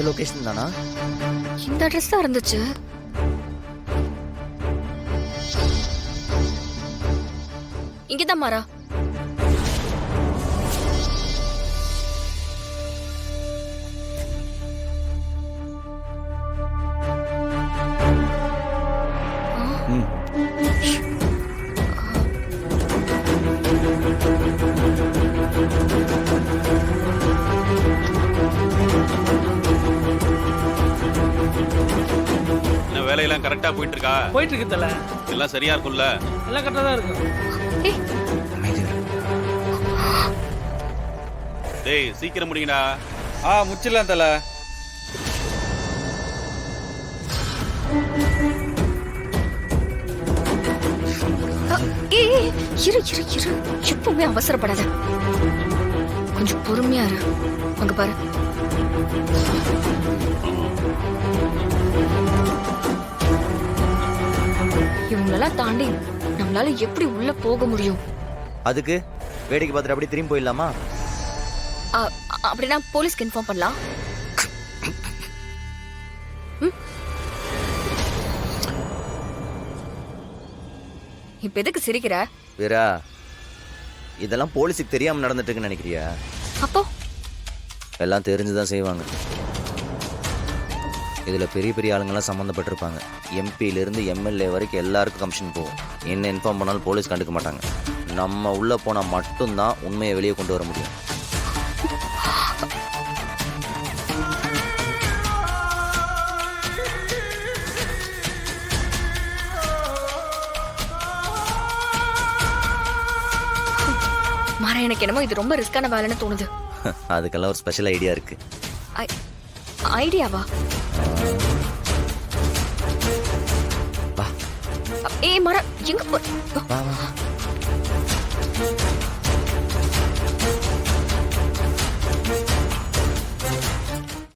Location தானா? இந்த address தான் இருந்துச்சு. இங்கதான் மாறா. ம். என்ன வேலையெல்லாம் கரெக்டா போயிட்டு இருக்கா? போயிட்டு இருக்கு தல. எல்லாம் சரியா இருக்கும்ல? எல்லாம் கரெக்டா தான் இருக்கு. ஏய், டேய் சீக்கிரம் முடிங்கடா. முச்சிடலாம் தல. ஏய், இரு இரு இரு. எப்பவுமே அவசரப்படாத. கொஞ்சம் பொறுமையா இரு. அங்க பாரு. இவங்களெல்லாம் தாண்டி நம்மளால எப்படி உள்ள போக முடியும்? அதுக்கு வேடிக்கை பார்த்துட்டு அப்படியே திரும்பி போயிடலாமா? அப்படின்னா போலீஸ்க்கு இன்ஃபார்ம் பண்ணலாம். இப்ப எதுக்கு சிரிக்கிற? வீரா, இதெல்லாம் போலீஸுக்கு தெரியாம நடந்துட்டு இருக்குன்னு நினைக்கிறியா? அப்போ எல்லாம் தெரிஞ்சுதான் செய்வாங்க. இதுல பெரிய பெரிய ஆளுங்கெல்லாம் சம்மந்தப்பட்டிருப்பாங்க. எம்பியிலிருந்து எம்எல்ஏ வரைக்கும் எல்லாருக்கும் கமிஷன் போகும். என்ன இன்ஃபார்ம் பண்ணாலும் போலீஸ் கண்டுக்க மாட்டாங்க. நம்ம உள்ள போனா மட்டும்தான் உண்மையை வெளியே கொண்டு வர முடியும். மாறா, எனக்கு என்னமோ இது ரொம்ப ரிஸ்கான வேலைன்னு தோணுது. அதுக்கெல்லாம் ஒரு ஸ்பெஷல் ஐடியா இருக்கு. ஐடியாவா? வா ஏய் மாறா, எங்க போ? வா வா.